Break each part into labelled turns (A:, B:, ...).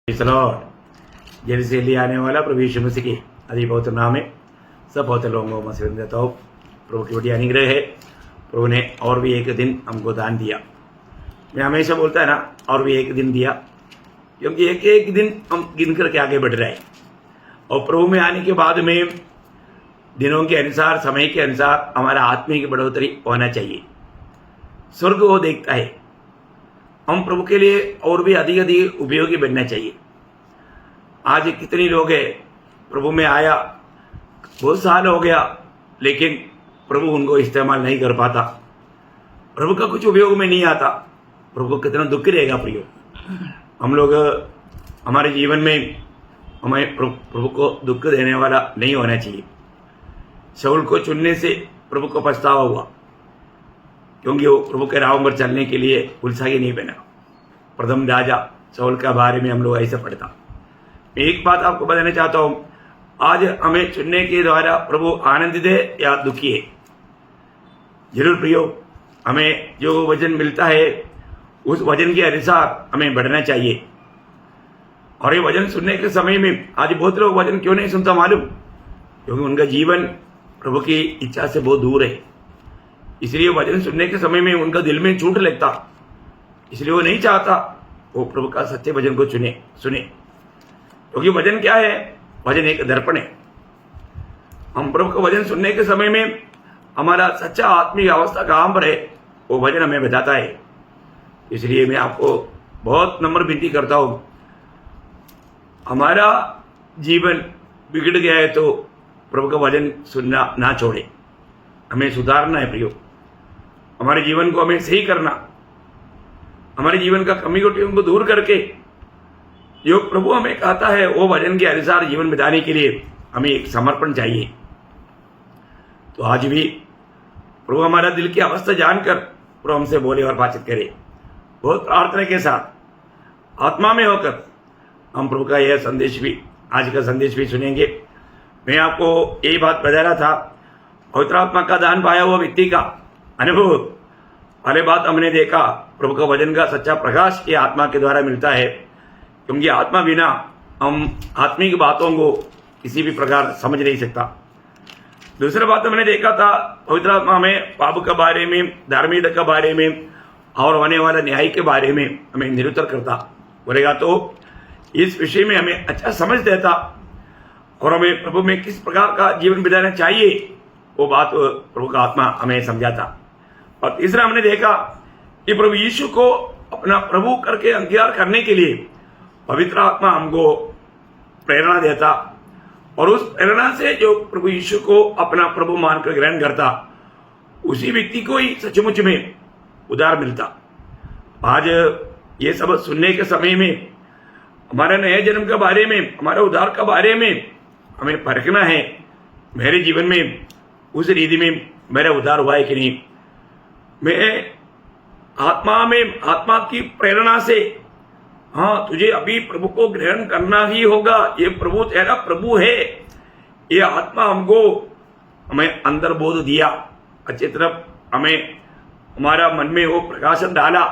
A: जल्दी से लिए आने वाला प्रभु यीशु मसीह के अति पवित्र नाम में सब पवित्र लोगों को मसीह देता हूँ। प्रभु की बड़ी अनुग्रह है। प्रभु ने और भी एक दिन हमको दान दिया। मैं हमेशा बोलता है ना, और भी एक दिन दिया, क्योंकि एक एक दिन हम गिन करके आगे बढ़ रहे हैं। और प्रभु में आने के बाद में दिनों के अनुसार, समय के अनुसार हमारा आत्मिक बढ़ोतरी होना चाहिए। स्वर्ग वो देखता है, हम प्रभु के लिए और भी अधिक अधिक उपयोगी बनना चाहिए। आज कितने लोग हैं प्रभु में आया, बहुत साल हो गया, लेकिन प्रभु उनको इस्तेमाल नहीं कर पाता, प्रभु का कुछ उपयोग में नहीं आता। प्रभु को कितना दुख रहेगा प्रियो। हम लोग हमारे जीवन में हमें प्रभु को दुख देने वाला नहीं होना चाहिए। शाऊल को चुनने से प्रभु को पछतावा हुआ, क्योंकि वो प्रभु के राह पर चलने के लिए उत्साही नहीं बना। प्रथम राजा शाऊल का बारे में हम लोग ऐसा पढ़ता। मैं एक बात आपको बताना चाहता हूँ, आज हमें चुनने के द्वारा प्रभु आनंदित है या दुखी है। जरूर प्रियो, हमें जो वचन मिलता है उस वचन के अनुसार हमें बढ़ना चाहिए। और ये वचन सुनने के समय में आज बहुत लोग वचन क्यों नहीं सुनता मालूम? क्योंकि उनका जीवन प्रभु की इच्छा से बहुत दूर है। इसलिए वचन सुनने के समय में उनका दिल में चोट लगता, इसलिए वो नहीं चाहता वो प्रभु का सच्चे वचन को सुने। क्योंकि वचन क्या है? वचन एक दर्पण है। हम प्रभु का वचन सुनने के समय में हमारा सच्चा आत्मिक अवस्था कहाँ पर है, वो वचन हमें बताता है। इसलिए मैं आपको बहुत नम्र विनती करता हूँ, हमारा जीवन बिगड़ गया है तो प्रभु का वचन सुनना ना छोड़े। हमें सुधारना है प्रियो, हमारे जीवन को हमें सही करना, हमारे जीवन का कमी कोटियों को दूर करके जो प्रभु हमें कहता है वो वचन के अनुसार जीवन बिताने के लिए हमें एक समर्पण चाहिए। तो आज भी प्रभु हमारा दिल की अवस्था जानकर प्रभु हमसे बोले और बातचीत करे। बहुत प्रार्थना के साथ आत्मा में होकर हम प्रभु का यह संदेश भी, आज का संदेश भी सुनेंगे। मैं आपको यही बात बता रहा था, पवित्र आत्मा का दान पाया हुआ व्यक्ति का अनुभव वाले बात हमने देखा। प्रभु का वचन का सच्चा प्रकाश ये आत्मा के द्वारा मिलता है, क्योंकि आत्मा बिना हम आत्मिक बातों को किसी भी प्रकार समझ नहीं सकता। दूसरा बात हमने देखा था, पवित्र आत्मा हमें पाप के बारे में, धार्मिकता के बारे में और होने वाला न्याय के बारे में हमें निरुत्तर करता बोलेगा, तो इस विषय में हमें अच्छा समझ देता और हमें प्रभु में किस प्रकार का जीवन बिताना चाहिए वो बात प्रभु का आत्मा हमें समझाता। और तीसरा हमने देखा कि प्रभु यीशु को अपना प्रभु करके अंगीकार करने के लिए पवित्र आत्मा हमको प्रेरणा देता, और उस प्रेरणा से जो प्रभु यीशु को अपना प्रभु मानकर ग्रहण करता, उसी व्यक्ति को ही सचमुच में उद्धार मिलता। आज ये सब सुनने के समय में हमारे नए जन्म के बारे में, हमारे उद्धार के बारे में हमें परखना है। मेरे जीवन में उस रीति में मेरा उद्धार हुआ है कि नहीं? मैं आत्मा की प्रेरणा से, हाँ तुझे अभी प्रभु को ग्रहण करना ही होगा, ये प्रभु तेरा प्रभु है, ये आत्मा हमको हमें अंदर बोध दिया, अच्छी तरफ हमें हमारा मन में वो प्रकाशन डाला।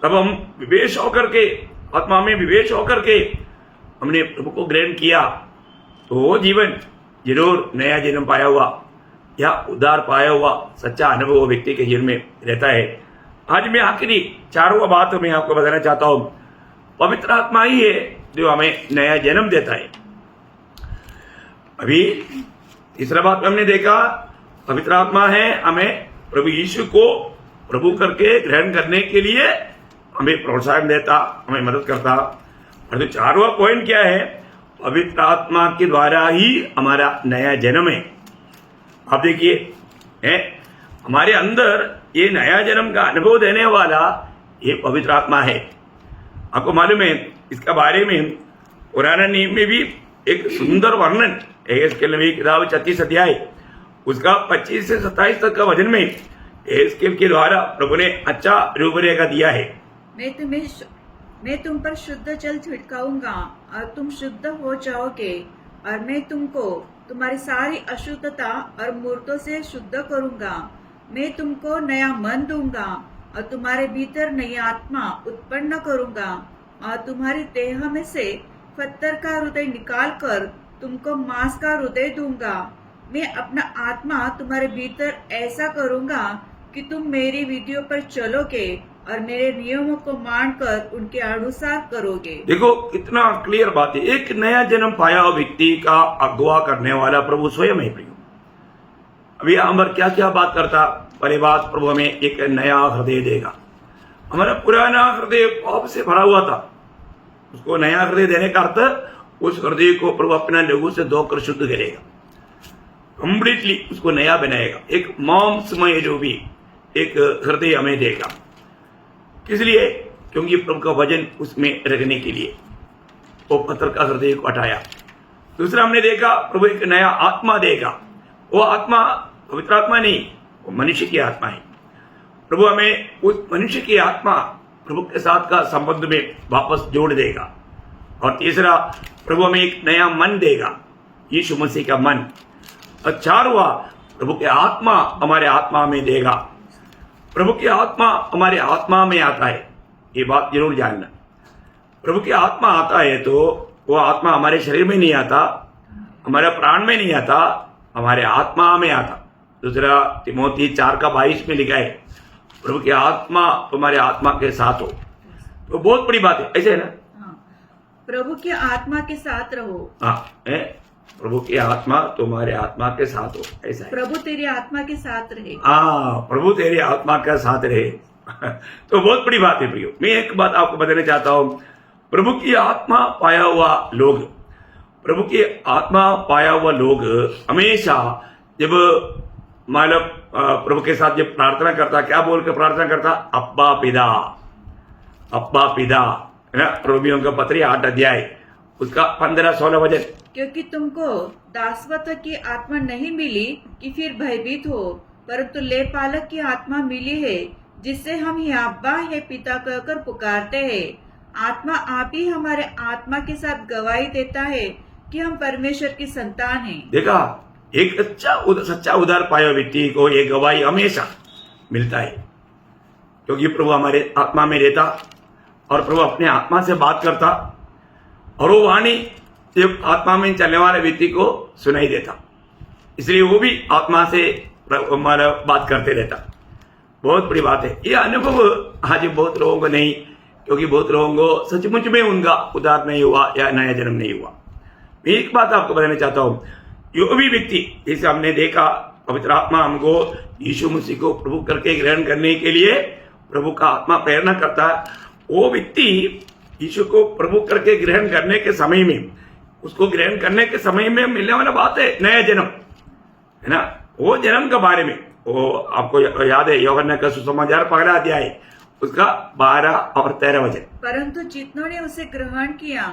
A: तब हम विवेश होकर के, आत्मा में विवेश होकर के हमने प्रभु को ग्रहण किया, तो वो जीवन जरूर नया जन्म पाया हुआ या उद्धार पाया हुआ सच्चा अनुभव व्यक्ति के जीवन में रहता है। आज मैं आखिरी चारवां बात मैं आपको बताना चाहता हूं, पवित्र आत्मा ही है जो हमें नया जन्म देता है। अभी तीसरा बात हमने देखा, पवित्र आत्मा है हमें प्रभु यीशु को प्रभु करके ग्रहण करने के लिए हमें प्रोत्साहन देता, हमें मदद करता। और जो चारवां पॉइंट क्या है, पवित्र आत्मा के द्वारा ही हमारा नया जन्म है। आप देखिए, हमारे अंदर ये नया जन्म का अनुभव देने वाला ये पवित्र आत्मा है। आपको मालूम है, इसका बारे में पुराना नियम में भी एक सुंदर वर्णन एहेजकेल नबी की किताब 36 अध्याय उसका 25 से 27 तक का वचन में एहेजकेल के द्वारा प्रभु ने अच्छा रूपरेखा दिया है।
B: मैं तुम पर शुद्ध जल छिड़काऊंगा और तुम शुद्ध हो जाओगे, और मैं तुमको तुम्हारी सारी अशुद्धता और मूर्तों से शुद्ध करूंगा। मैं तुमको नया मन दूंगा और तुम्हारे भीतर नई आत्मा उत्पन्न करूंगा और तुम्हारी देह में से पत्थर का हृदय निकालकर तुमको मांस का हृदय दूंगा। मैं अपना आत्मा तुम्हारे भीतर ऐसा करूंगा कि तुम मेरी विधियों पर चलोगे और मेरे नियमों को मानकर उनके अनुसार करोगे।
A: देखो कितना क्लियर बात है। एक नया जन्म पाया हुआ व्यक्ति का अगुवा करने वाला प्रभु स्वयं है। प्रियो, अभी हम क्या क्या बात करता। पहले बात, प्रभु हमें एक नया हृदय देगा। हमारा पुराना हृदय पाप से भरा हुआ था, उसको नया हृदय देने का अर्थ उस हृदय को प्रभु अपना लहू से धोकर शुद्ध करेगा, कंप्लीटली उसको नया बनाएगा। एक मांसमय जो भी एक हृदय हमें देगा। इसलिए क्योंकि प्रभु का वजन उसमें रखने के लिए वो पत्थर का हृदय को हटाया। दूसरा हमने देखा, प्रभु एक नया आत्मा देगा। वो आत्मा पवित्र आत्मा नहीं, वो मनुष्य की आत्मा है। प्रभु हमें उस मनुष्य की आत्मा प्रभु के साथ का संबंध में वापस जोड़ देगा। और तीसरा, प्रभु हमें एक नया मन देगा, यीशु मसीह का मन। और चारवा, प्रभु के आत्मा हमारे आत्मा में देगा। प्रभु की आत्मा हमारे आत्मा में आता है, ये बात जरूर जानना। प्रभु की आत्मा आता है तो वो आत्मा हमारे शरीर में नहीं आता, हमारे प्राण में नहीं आता, हमारे आत्मा में आता। दूसरा तिमोथी 4:22 में लिखा है, प्रभु की आत्मा तुम्हारे आत्मा के साथ हो। तो बहुत बड़ी बात है, ऐसे है ना।
B: प्रभु की आत्मा के साथ रहो।
A: हाँ, प्रभु की आत्मा तुम्हारे आत्मा के साथ हो, ऐसा है।
B: प्रभु तेरी आत्मा के साथ रहे।
A: हाँ, प्रभु तेरी आत्मा के साथ रहे। तो बहुत बड़ी बात है प्रियो। मैं एक बात आपको बताना चाहता हूं, प्रभु की आत्मा पाया हुआ लोग, प्रभु की आत्मा पाया हुआ लोग हमेशा जब मतलब प्रभु के साथ जब प्रार्थना करता, क्या बोल के प्रार्थना करता? अब्बा पिता, अब्बा पिता, है ना। रोमियों का पत्री 8 अध्याय उसका 15-16 वचन।
B: क्योंकि तुमको दासत्व की आत्मा नहीं मिली कि फिर भयभीत हो, परंतु लेपालक की आत्मा मिली है, जिससे हम ही अब्बा है पिता कहकर पुकारते हैं। आत्मा आप ही हमारे आत्मा के साथ गवाही देता है कि हम परमेश्वर की संतान हैं।
A: देखा, एक सच्चा उदार पाया व्यक्ति को ये गवाही हमेशा मिलता है, क्योंकि प्रभु हमारे आत्मा में रहता और प्रभु अपने आत्मा से बात करता, और वो वाणी जब आत्मा में चलने वाले व्यक्ति को सुनाई देता, इसलिए वो भी आत्मा से हमारा बात करते रहता। बहुत बड़ी बात है ये अनुभव। आज बहुत लोगों को नहीं, क्योंकि बहुत लोगों को सचमुच में उनका उद्धार नहीं हुआ या नया जन्म नहीं हुआ। मैं एक बात आपको बताना चाहता हूं, जो भी व्यक्ति, जैसे हमने देखा पवित्र आत्मा हमको यीशु मसीह को प्रभु करके ग्रहण करने के लिए प्रभु का आत्मा प्रेरणा करता है, वो व्यक्ति यीशु को प्रभु करके ग्रहण करने के समय में, उसको ग्रहण करने के समय में मिलने वाला बात है नया जन्म, है ना। वो जन्म के बारे में वो आपको याद है, यूहन्ना का सुसमाचार 1 अध्याय उसका 12 और 13 वचन।
B: परंतु जितनों ने उसे ग्रहण किया,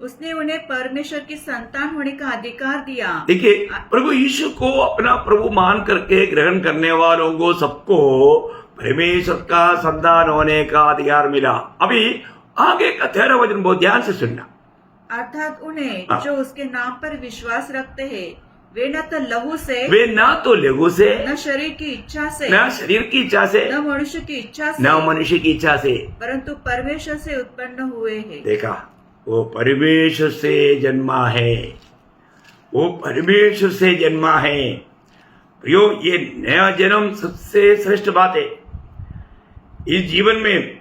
B: उसने उन्हें परमेश्वर की संतान होने का अधिकार दिया।
A: देखिए, प्रभु यीशु को अपना प्रभु मान करके ग्रहण करने वालों को सबको परमेश्वर का संतान होने का अधिकार मिला। अभी आगे का 13 वचन बहुत ध्यान से सुनना।
B: अर्थात उन्हें जो उसके नाम पर विश्वास रखते हैं, वे न तो लहू से,
A: वे ना तो लहू से,
B: न शरीर की इच्छा से,
A: न शरीर की इच्छा से,
B: न मनुष्य की इच्छा से,
A: न मनुष्य की इच्छा से,
B: परंतु परमेश्वर से उत्पन्न हुए हैं।
A: देखा, वो परमेश्वर से जन्मा है, वो परमेश्वर से जन्मा है। प्रियो, ये नया जन्म सबसे श्रेष्ठ बात है। इस जीवन में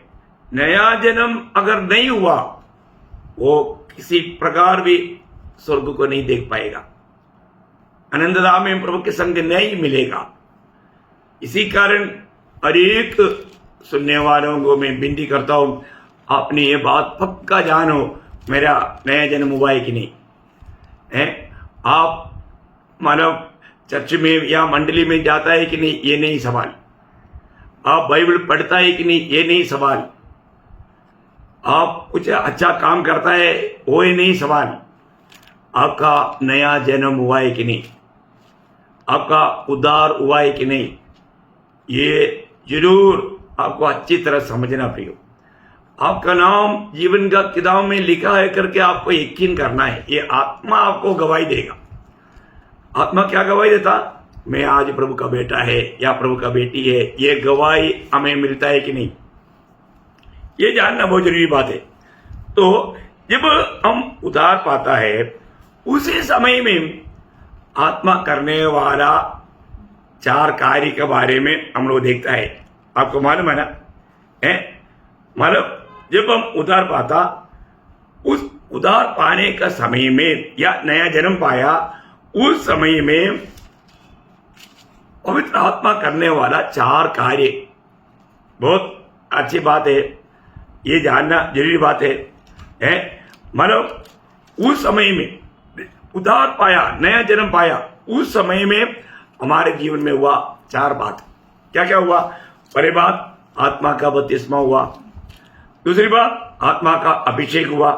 A: नया जन्म अगर नहीं हुआ, वो किसी प्रकार भी स्वर्ग को नहीं देख पाएगा, आनंदधाम में प्रभु के संग नहीं मिलेगा। इसी कारण हरेक सुनने वालों को मैं विनती करता हूं, आपने ये बात पक्का जानो, मेरा नया जन्म हुआ है कि नहीं है। आप मानव चर्च में या मंडली में जाता है कि नहीं, ये नहीं सवाल। आप बाइबल पढ़ता है कि नहीं, ये नहीं सवाल। आप कुछ अच्छा काम करता है, वो ही नहीं सवाल। आपका नया जन्म हुआ है कि नहीं, आपका उद्धार हुआ है कि नहीं, ये जरूर आपको अच्छी तरह समझना प्रियो। आपका नाम जीवन का किताब में लिखा है करके आपको यकीन करना है। ये आत्मा आपको गवाही देगा। आत्मा क्या गवाही देता? मैं आज प्रभु का बेटा है या प्रभु का बेटी है, ये गवाही हमें मिलता है कि नहीं, ये जानना बहुत जरूरी बात है। तो जब हम उद्धार पाता है उसी समय में आत्मा करने वाला 4 कार्य के बारे में हम लोग देखता है। आपको मालूम है ना? मतलब जब हम उद्धार पाता, उस उद्धार पाने का समय में या नया जन्म पाया उस समय में पवित्र आत्मा करने वाला 4 कार्य, बहुत अच्छी बात है, ये जानना जरूरी बात है। मतलब उस समय में उद्धार पाया, नया जन्म पाया, उस समय में हमारे जीवन में हुआ 4 बात। क्या क्या हुआ? पहली बात आत्मा का बपतिस्मा हुआ, दूसरी बात आत्मा का अभिषेक हुआ,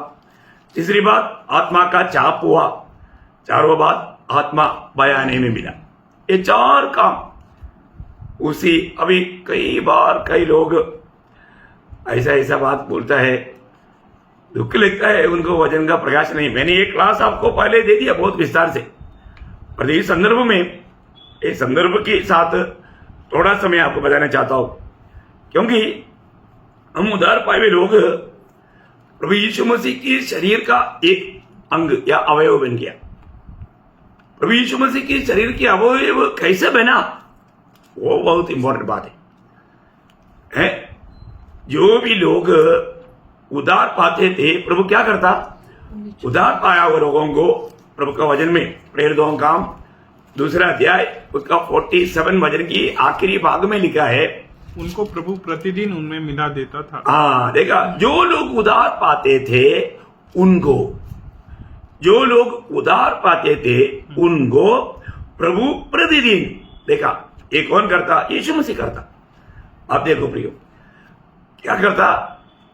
A: तीसरी बात आत्मा का चाप हुआ, 4वां बात आत्मा बयाने में मिला। ये 4 काम उसी, अभी कई बार कई लोग ऐसा बात बोलता है, दुख लगता है, उनको वचन का प्रकाश नहीं। मैंने ये क्लास आपको पहले दे दिया बहुत विस्तार से, पर इस संदर्भ में, इस संदर्भ के साथ थोड़ा सा मैं आपको बताना चाहता हूं, क्योंकि हम उद्धार पाए हुए लोग प्रभु यीशु मसीह के शरीर का एक अंग या अवयव बन गया। प्रभु यीशु मसीह के शरीर के अवयव कैसे बना, वो बहुत इंपॉर्टेंट बात है। जो भी लोग उद्धार पाते थे, प्रभु क्या करता? उद्धार पाया हुए लोगों को प्रभु का वचन में प्रेरितों का काम 2 अध्याय उसका 47 वचन की आखिरी भाग में लिखा है,
C: उनको प्रभु प्रतिदिन उनमें मिला देता था।
A: हाँ, देखा, जो लोग उद्धार पाते थे उनको, जो लोग उद्धार पाते थे उनको प्रभु प्रतिदिन, देखा, ये कौन करता? यीशु मसीह करता। आप देखो प्रियो, क्या करता?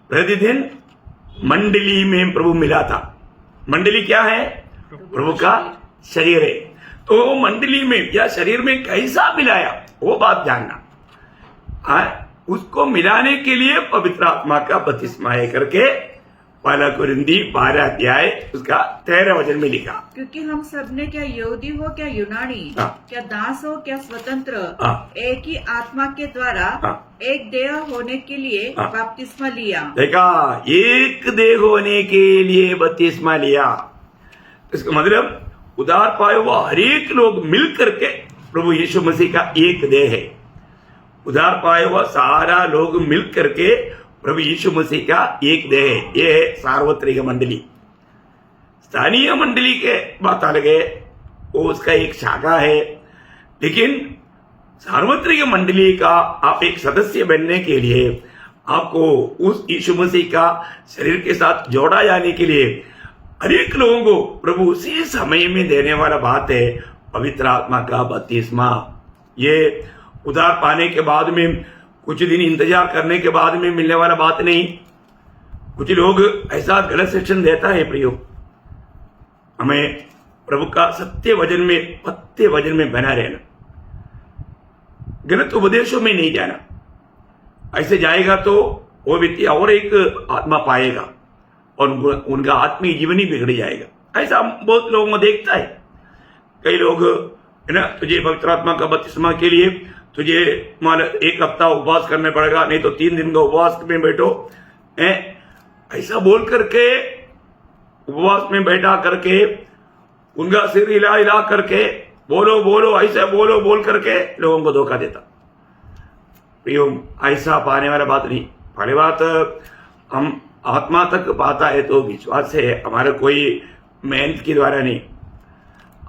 A: प्रतिदिन मंडली में प्रभु मिला था। मंडली क्या है? प्रभु का शरीर है। तो मंडली में या शरीर में कैसा मिलाया, वो बात जानना। उसको मिलाने के लिए पवित्र आत्मा का बपतिस्मा करके 1 कोरिन्थी 12 अध्याय उसका 13 वचन में लिखा।
B: क्योंकि हम सब ने, क्या यहूदी हो क्या यूनानी, क्या दास हो क्या स्वतंत्र, एक ही आत्मा के द्वारा एक देह होने के लिए बपतिस्मा लिया।
A: देखा, एक देह होने के लिए बपतिस्मा लिया। इसका मतलब उद्धार पाए हुआ हर एक लोग मिल करके प्रभु यीशु मसीह का एक देह है। उद्धार पाए हुआ सारा लोग मिल करके प्रभु यीशु मसीह का एक देह है। ये है सार्वत्रिक मंडली। स्थानीय मंडली के बात अलग है, वो उसका एक शाखा है, लेकिन सार्वत्रिक मंडली का आप एक सदस्य बनने के लिए आपको उस यीशु मसीह का शरीर के साथ जोड़ा जाने के लिए हर एक लोगों को प्रभु उसी समय में देने वाला बात है पवित्र आत्मा का बपतिस्मा। ये उद्धार पाने के बाद में कुछ दिन इंतजार करने के बाद में मिलने वाला बात नहीं। कुछ लोग ऐसा गलत शिक्षण देता है प्रियो, हमें प्रभु का सत्य वचन में, पत्ते वचन में बना रहना, गलत उपदेशों में नहीं जाना। ऐसे जाएगा तो वो व्यक्ति और एक आत्मा पाएगा और उनका आत्मीय जीवन ही बिगड़ जाएगा। ऐसा बहुत लोगों में देखता है। कई लोग है ना, तुझे पवित्र आत्मा का बपतिस्मा के लिए तुझे मान 1 हफ्ता उपवास करने पड़ेगा, नहीं तो 3 दिन का उपवास में बैठो, ऐसा बोल करके उपवास में बैठा करके उनका सिर हिला करके बोलो बोलो ऐसा बोलो बोल करके लोगों को धोखा देता। प्रियो, ऐसा पाने वाला बात नहीं। पहली बात, हम आत्मा तक पाता है तो विश्वास है, हमारे कोई मेहनत के द्वारा नहीं।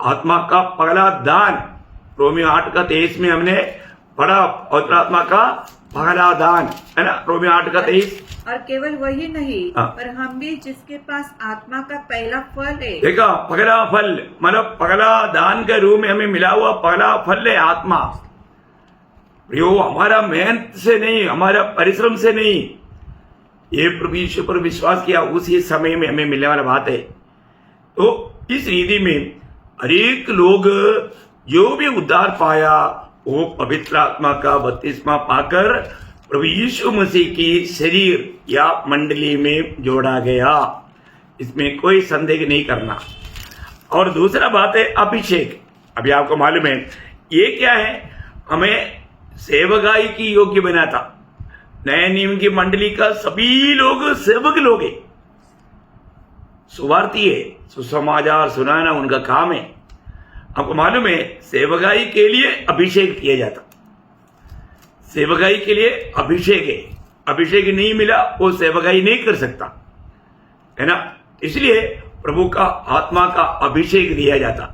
A: आत्मा का पहला दान रोमियो 8:23 में हमने पढ़ा, पवित्र आत्मा का पहला दान है ना, रोमियो 8:23।
B: और केवल वही नहीं, पर हम भी जिसके पास आत्मा का पहला फल है।
A: देखा, पहला फल मतलब पहला दान के रूप में हमें मिला हुआ पहला फल है आत्मा। प्रियो, हमारा मेहनत से नहीं, हमारा परिश्रम से नहीं, ये प्रभु यीशु पर विश्वास किया उसी समय में हमें मिलने वाला बात है। तो इस रीति में अनेक लोग जो भी उद्धार पाया वो पवित्र आत्मा का बपतिस्मा पाकर प्रभु यीशु मसीह की शरीर या मंडली में जोड़ा गया, इसमें कोई संदेह नहीं करना। और दूसरा बात है अभिषेक। अभी आपको मालूम है ये क्या है, हमें सेवकाई की योग्य बनाता। नए नियम की मंडली का सभी लोग सेवक लोग हैं, सुवार्थी है, सुसमाचार सुनाना उनका काम है। आपको मालूम है सेवकाई के लिए अभिषेक किया जाता, सेवकाई के लिए अभिषेक है, अभिषेक नहीं मिला वो सेवकाई नहीं कर सकता है ना। इसलिए प्रभु का आत्मा का अभिषेक दिया जाता।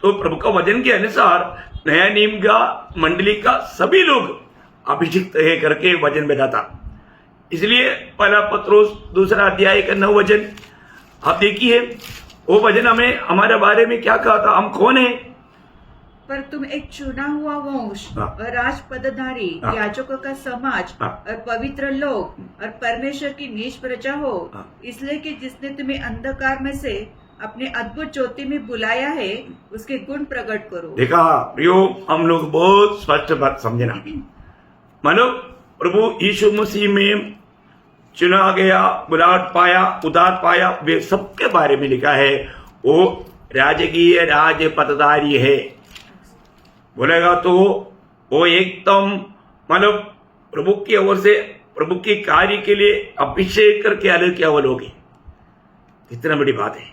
A: तो प्रभु का वचन के अनुसार नया नियम का मंडली का सभी लोग अभिषिक्त है करके वचन बताता। इसलिए पहला पत्रोस 2 अध्याय का 9 वचन आप देखिए, वो वचन हमें हमारे बारे में क्या कहा था, हम कौन है।
B: पर तुम एक चुना हुआ वंश
A: हाँ।
B: और राजपदधारी,
A: हाँ।
B: याजकों का समाज
A: हाँ।
B: और पवित्र लोग और परमेश्वर की नीच प्रजा हो,
A: हाँ।
B: इसलिए कि जिसने तुम्हें अंधकार में से अपने अद्भुत ज्योति में बुलाया है, उसके गुण प्रकट करो।
A: देखा प्रियो, हम लोग बहुत स्पष्ट बात समझना। मानो प्रभु यीशु मसीह में चुना गया, बुलाहट पाया, उदार पाया, वे सबके बारे में लिखा है। वो राजकीय राज पदधारी है बोलेगा तो वो एकदम मतलब प्रभु की ओर से प्रभु के कार्य के लिए अभिषेक करके अलग किया वो लोग हैं। इतना बड़ी बात है।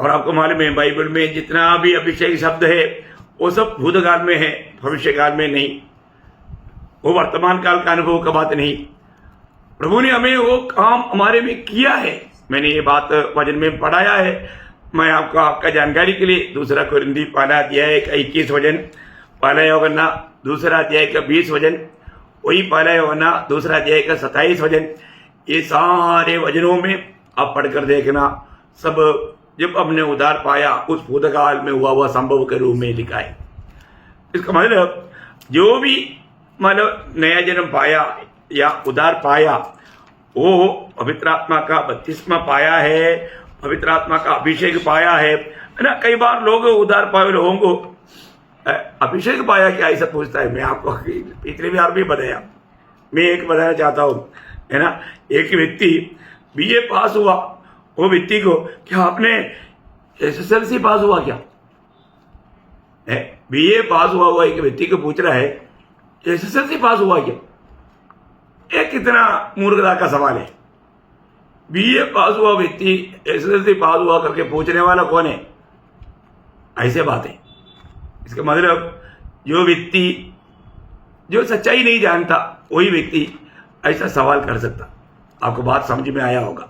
A: और आपको मालूम है बाइबल में जितना भी अभिषेक शब्द है वो सब भूतकाल में है, भविष्य काल में नहीं, वो वर्तमान काल का अनुभव का बात नहीं। प्रभु ने हमें वो काम हमारे में किया है। मैंने ये बात वचन में पढ़ाया है। मैं आपका जानकारी के लिए 2 कोरिन्थी 1 अध्याय का 21 वचन, 1 यूहन्ना 2 अध्याय का 20 वचन, वही 1 यूहन्ना 2 अध्याय का 27 वचन, ये सारे वचनों में आप पढ़कर देखना। सब जब हमने उद्धार पाया उस भूतकाल में हुआ संभव के रूप में लिखा है। इसका मतलब जो भी मतलब नया जन्म पाया या उद्धार पाया वो पवित्र आत्मा का बपतिस्मा पाया है, पवित्र आत्मा का अभिषेक पाया है ना। कई बार लोग उद्धार पाए लोगों को अभिषेक पाया क्या ऐसा पूछता है। मैं आपको पिछले बार भी बताया, मैं एक बताना चाहता हूँ है ना। एक व्यक्ति बीए पास हुआ, वो व्यक्ति को क्या आपने एसएसएलसी पास हुआ क्या, बीए पास हुआ एक व्यक्ति को पूछ रहा है एसएसएलसी पास हुआ क्या। ये कितना मूर्खता का सवाल है। बीए पास हुआ व्यक्ति एसएसएलसी पास हुआ करके पूछने वाला कौन है, ऐसे बात है। इसका मतलब जो व्यक्ति जो सच्चाई नहीं जानता वही व्यक्ति ऐसा सवाल कर सकता। आपको बात समझ में आया होगा।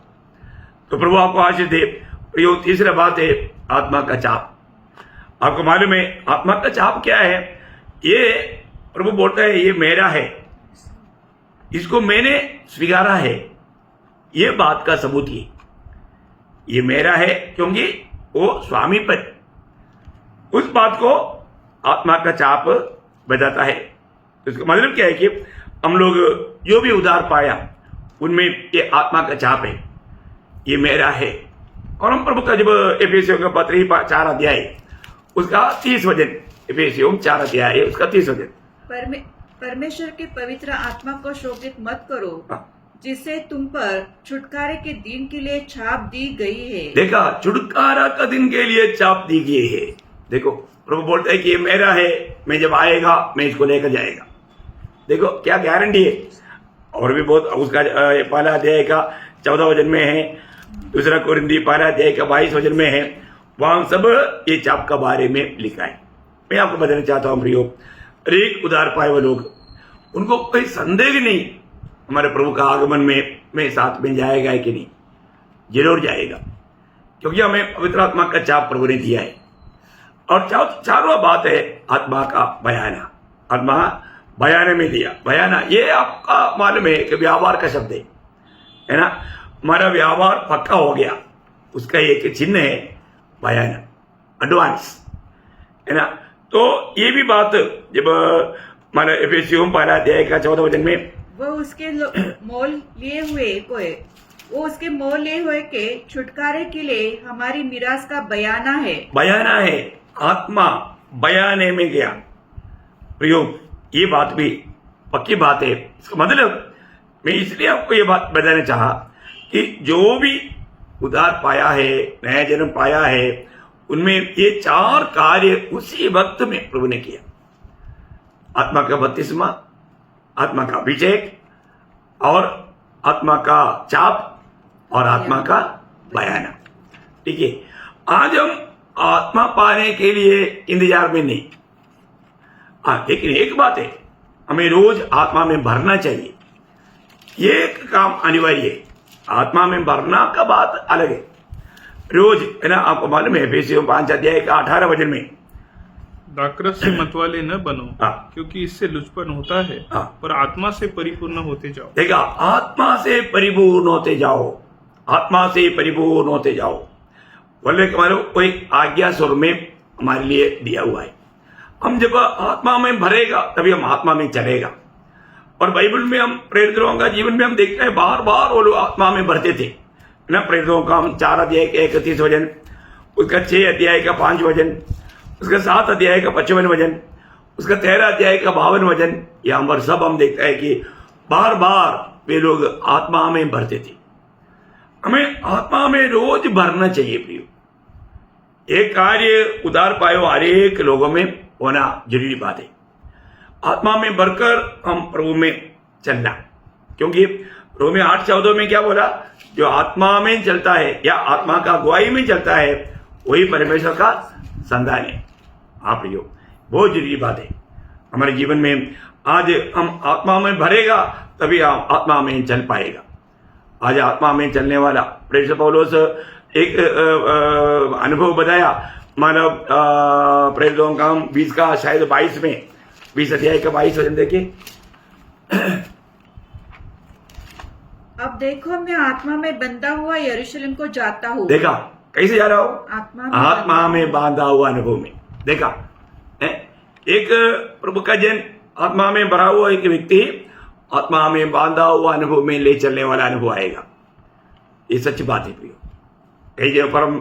A: तो प्रभु आपको आशीष दे। यो तीसरा बात है आत्मा का चाप। आपको मालूम है आत्मा का चाप क्या है। ये प्रभु बोलता है ये मेरा है, इसको मैंने स्वीकारा है। ये बात का सबूत ये मेरा है क्योंकि वो स्वामी पर उस बात को आत्मा का चाप बताता है। तो इसका मतलब क्या है कि हम लोग जो भी उद्धार पाया उनमें ये आत्मा का चाप है, ये मेरा है। और हम प्रभु का जब एफेसियों का पत्र 4 अध्याय उसका 30 वचन, एफेसियों 4 अध्याय उसका 30 वचन,
B: परमेश्वर के पवित्र आत्मा को शोकित मत करो जिससे तुम पर छुटकारे के दिन के लिए छाप दी गई है।
A: देखा, छुटकारा का दिन के लिए छाप दी गई है। देखो प्रभु बोलता है कि ये मेरा है, मैं जब आएगा मैं इसको लेकर जाएगा। देखो क्या गारंटी है। और भी बहुत उसका 1 अध्याय का 14 वचन में है, 2 कोरिन्थी 1 अध्याय का 22 वचन में है। वहां सब ये छाप का बारे में लिखा है। मैं आपको बताना चाहता हूँ प्रियो, एक उद्धार पाए हुए लोग उनको कोई संदेह नहीं हमारे प्रभु का आगमन में साथ में जाएगा कि नहीं, जरूर जाएगा क्योंकि हमें पवित्र आत्मा का चाप प्रभु ने दिया है। और चारों बात है आत्मा का बयाना, आत्मा बयाने में दिया। बयाना ये आपका मालूम है कि व्यवहार का शब्द है ना। हमारा व्यवहार पक्का हो गया, उसका एक चिन्ह है बयाना, एडवांस है ना। तो ये भी बात जब हमारे एफेसियों 1 अध्याय का 14 वचन में
B: वो उसके मोल लिए हुए के छुटकारे के लिए हमारी मिरास का बयाना है।
A: बयाना है, आत्मा बयाने में गया। प्रियो ये बात भी पक्की बात है। इसका मतलब मैं इसलिए आपको ये बात बताना चाहा कि जो भी उद्धार पाया है, नया जन्म पाया है, उनमें ये 4 कार्य उसी वक्त में प्रभु ने किया। आत्मा का बपतिस्मा, आत्मा का अभिषेक और आत्मा का चाप और आत्मा का बयाना। ठीक है, आज हम आत्मा पाने के लिए इंतजार में नहीं। लेकिन एक बात है, हमें रोज आत्मा में भरना चाहिए। ये एक काम अनिवार्य है। आत्मा में भरना का बात अलग है। रोज है ना, आपको मालूम है एफेसियों 5 अध्याय का 18 वचन में,
C: दाखरस से मतवाले न बनो,
A: हाँ।
C: क्योंकि इससे लुचपन होता है,
A: हाँ।
C: पर आत्मा से परिपूर्ण होते जाओ।
A: देखा, आत्मा से परिपूर्ण होते जाओ, आत्मा से परिपूर्ण होते जाओ। बोले हमारे कोई आज्ञा स्वर में हमारे लिए दिया हुआ है। हम जब आत्मा में भरेगा तभी हम आत्मा में चलेगा। और बाइबल में हम प्रेरितों का जीवन में हम देखते हैं, बार बार वो लोग आत्मा में भरते थे ना। प्रेरितों का हम 4 अध्याय का 31 वचन, उसका 6 अध्याय का 5 वचन, उसका 7 अध्याय का 55 वचन, उसका 13 अध्याय का 52 वचन, यहाँ पर सब हम देखते हैं कि बार बार वे लोग आत्मा में भरते थे। हमें आत्मा में रोज भरना चाहिए प्रियो। एक कार्य उदार पायो हर एक लोगों में होना जरूरी बात है। आत्मा में भरकर हम प्रभु में चलना, क्योंकि रोमी 8:14 में क्या बोला, जो आत्मा में चलता है या आत्मा का अगुवाई में चलता है वही परमेश्वर का संतान है। आप प्रियो, बहुत जरूरी बात है हमारे जीवन में। आज हम आत्मा में भरेगा तभी हम आत्मा में चल पाएगा। आज आत्मा में चलने वाला प्रेरित पौलुस एक अनुभव बताया, मानव प्रेरितों का 20 का शायद 22 में, 20 अध्याय का 22 वचन देखिए।
B: अब देखो मैं आत्मा में बंधा हुआ यरूशलेम को जाता हूँ।
A: देखा कैसे जा रहा हो,
B: आत्मा
A: में बांधा हुआ अनुभव में। देखा, एक प्रभु का जन, आत्मा में भरा हुआ एक व्यक्ति आत्मा में बांधा हुआ अनुभव में ले चलने वाला अनुभव आएगा। ये सच बात है प्रियो। कई जगह पर हम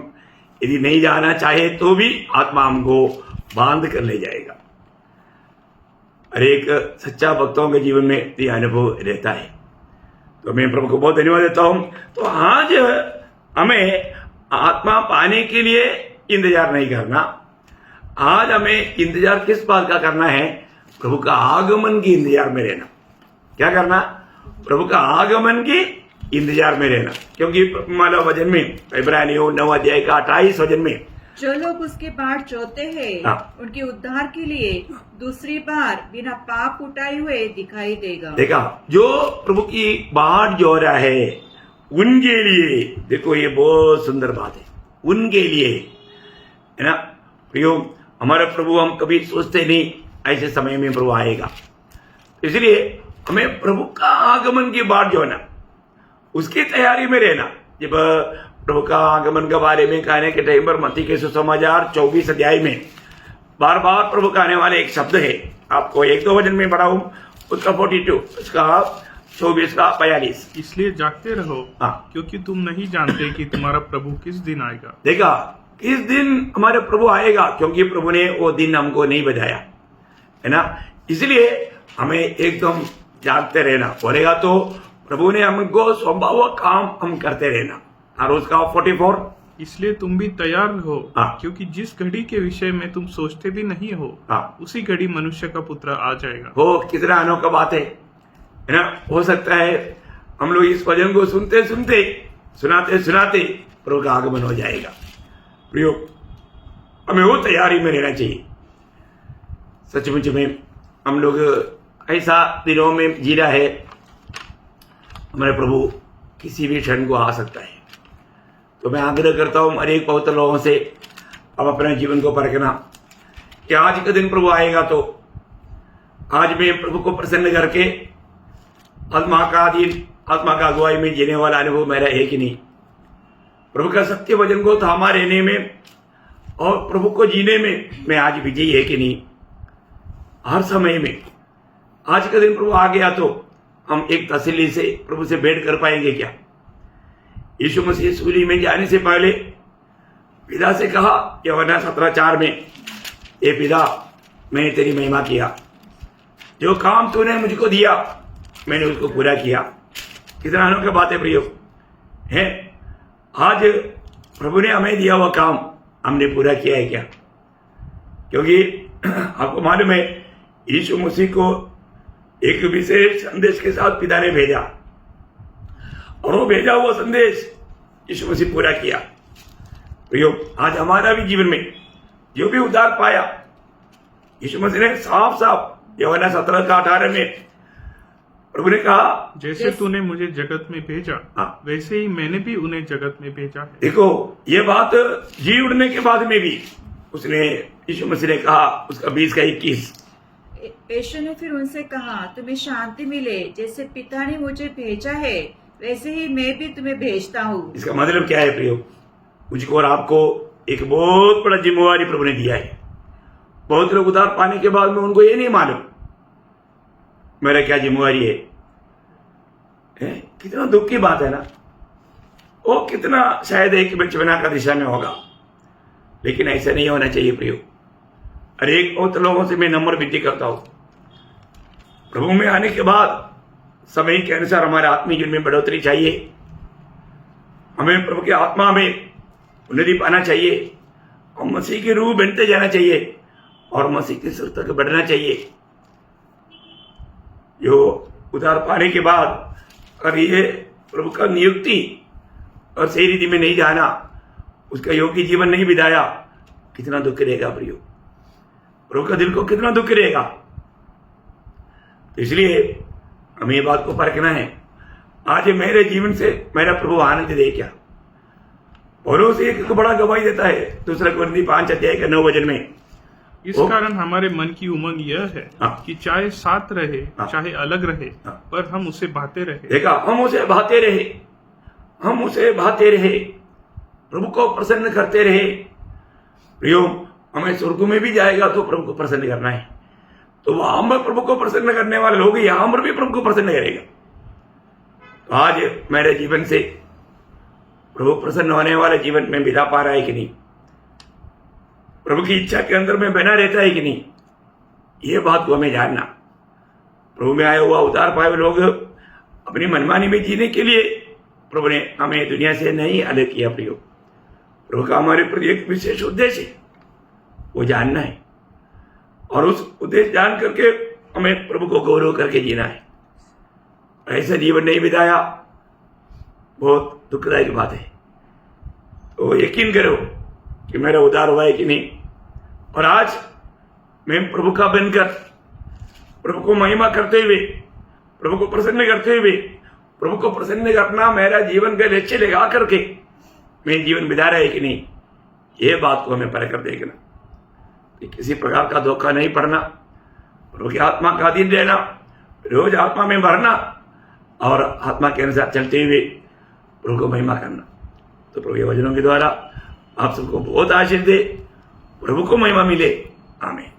A: यदि नहीं जाना चाहे तो भी आत्मा हमको बांध कर ले जाएगा। हर एक सच्चा भक्तों के जीवन में ये अनुभव रहता है। तो मैं प्रभु को बहुत धन्यवाद देता हूं। तो आज हमें आत्मा पाने के लिए इंतजार नहीं करना। आज हमें इंतजार किस बात का करना है, प्रभु का आगमन की इंतजार में रहना। क्या करना, प्रभु का आगमन की इंतजार में रहना। क्योंकि माला वचन में इब्रानियों 9 अध्याय का 28 वचन में,
B: जो लोग उसके बाट जोते हैं उनके उद्धार के लिए दूसरी बार बिना पाप उठाए हुए दिखाई देगा।
A: देखा, जो प्रभु की बाट जो रहा है उनके लिए, देखो ये बहुत सुंदर बात है, उनके लिए है ना प्रियो। हमारा प्रभु, हम कभी सोचते नहीं ऐसे समय में प्रभु आएगा। इसलिए हमें प्रभु का आगमन की बाट जो है ना, उसकी तैयारी में रहना। जब प्रभु का आगमन के बारे में कहने के टाइम पर मत्ती के सुसमाचार 24 अध्याय में बार बार प्रभु का आने वाले एक शब्द है, आपको 1-2 वचन में पढ़ाऊं, उसका 42, उसका 24 का 42।
C: इसलिए जागते रहो, क्योंकि तुम नहीं जानते कि तुम्हारा प्रभु किस दिन आएगा।
A: देखा, किस दिन हमारे प्रभु आएगा, क्योंकि प्रभु ने वो दिन हमको नहीं बताया है ना। इसलिए हमें एकदम जागते रहना पड़ेगा। तो प्रभु ने हमको स्वभाव काम हम करते रहना। और उसका 44,
C: इसलिए तुम भी तैयार रहो, क्योंकि जिस घड़ी के विषय में तुम सोचते भी नहीं हो, उसी घड़ी मनुष्य का पुत्र आ जाएगा।
A: हो, कितना अनोखा बात है ना। हो सकता है हम लोग इस भजन को सुनते सुनते, सुनाते सुनाते प्रभु का आगमन हो जाएगा। प्रियो, हमें वो तैयारी में रहना चाहिए। सचमुच में हम लोग ऐसा दिनों में जी रहा है, हमारे प्रभु किसी भी क्षण को आ सकता है। तो मैं आग्रह करता हूं हर एक पवित्र लोगों से, अब अपने जीवन को परखना कि आज का दिन प्रभु आएगा तो आज मैं प्रभु को प्रसन्न करके आत्मा का दिन, आत्मा का अगुवाई में जीने वाला अनुभव मेरा है कि नहीं। प्रभु का सत्य वचन को थामा रहने में और प्रभु को जीने में मैं आज विजयी है कि नहीं। हर समय में आज का दिन प्रभु आ गया तो हम एक तसल्ली से प्रभु से भेंट कर पाएंगे क्या। यीशु मसीह सूली में जाने से पहले पिता से कहा, यूहन्ना 17:4 में, ये पिता, मैंने तेरी महिमा किया, जो काम तूने मुझको दिया मैंने उसको पूरा किया। कितना अनोखी बात है प्रियो है। आज प्रभु ने हमें दिया हुआ काम हमने पूरा किया है क्या। क्योंकि आपको मालूम है यीशु मसीह को एक विशेष संदेश के साथ पिता ने भेजा, और वो भेजा हुआ संदेश यीशु मसीह पूरा किया। प्रियो, आज हमारा भी जीवन में जो भी उद्धार पाया, यीशु मसीह ने साफ साफ यूहन्ना 17:18 में प्रभु ने कहा,
C: जैसे तूने मुझे जगत में भेजा, वैसे ही मैंने भी उन्हें जगत में भेजा है।
A: देखो, ये बात जी उड़ने के बाद में भी उसने, यीशु मसीह ने कहा, उसका 20:21,
B: यीशु ने फिर उनसे कहा, तुम्हें शांति मिले, जैसे पिता ने मुझे भेजा है वैसे ही मैं भी तुम्हें भेजता हूँ।
A: इसका मतलब क्या है प्रियो? मुझको और आपको एक बहुत बड़ा जिम्मेवारी प्रभु ने दिया है। बहुत लोग उद्धार पाने के बाद में उनको ये नहीं मालूम मेरा क्या जिम्मेवारी है। कितना दुख की बात है ना। वो कितना शायद एक बचपना का दिशा में होगा, लेकिन ऐसा नहीं होना चाहिए प्रियो। और एक बहुत लोगों से मैं नम्र विनती करता हूं, प्रभु में आने के बाद समय के अनुसार हमारे आत्मिक जीवन में बढ़ोतरी चाहिए। हमें प्रभु की आत्मा में उन्नति पाना चाहिए। हम मसीह की रूह बनते जाना चाहिए और मसीह की सुर तक बढ़ना चाहिए। जो उद्धार पाने के बाद और ये प्रभु का नियुक्ति और सही रीति में नहीं जाना, उसका योग्य जीवन नहीं बिताया, कितना दुख रहेगा प्रियो। प्रभु का दिल को कितना दुख रहेगा। तो इसलिए हमें ये बात को परखना है, आज मेरे जीवन से मेरा प्रभु आनंद दे क्या। और उसे एक बड़ा गवाही देता है 2 कुरिन्थी 5:9 वचन में।
C: इस कारण हमारे मन की उमंग यह है कि चाहे साथ रहे चाहे अलग रहे, पर हम उसे भाते रहे।
A: देखा, हम उसे भाते रहे, हम उसे भाते रहे, प्रभु को प्रसन्न करते रहे। प्रियो, हमें स्वर्ग में भी जाएगा तो प्रभु को प्रसन्न करना है। तो वहां पर प्रभु को प्रसन्न करने वाले लोग यहां पर भी प्रभु को प्रसन्न करेगा। तो आज मेरे जीवन से प्रभु प्रसन्न होने वाले जीवन में बिता पा रहा है कि नहीं, प्रभु की इच्छा के अंदर में बना रहता है कि नहीं, ये बात को हमें जानना। प्रभु में आया हुआ उद्धार पाए हुए लोग अपनी मनमानी में जीने के लिए प्रभु ने हमें दुनिया से नहीं अलग किया। प्रियो, प्रभु का हमारे प्रति एक विशेष उद्देश्य है, वो जानना है और उस उद्देश्य जान करके हमें प्रभु को गौरव करके जीना है। ऐसा जीवन नहीं बिताया, बहुत दुखदायक बात है। तो यकीन करो कि मेरा उद्धार हुआ है कि नहीं, और आज मैं प्रभु का बनकर प्रभु को महिमा करते हुए, प्रभु को प्रसन्न करते हुए, प्रभु को प्रसन्न करना मेरा जीवन का लक्ष्य लगा करके मैं जीवन बिता रहा है कि नहीं, ये बात को हमें परख कर देखना। कि किसी प्रकार का धोखा नहीं पड़ना, प्रभु की आत्मा का अधीन रहना, रोज आत्मा में भरना और आत्मा के अनुसार चलते हुए प्रभु को महिमा करना। तो प्रभु के वचनों के द्वारा आप सबको बहुत आशीष दे, प्रभु को महिमा मिले। आमीन।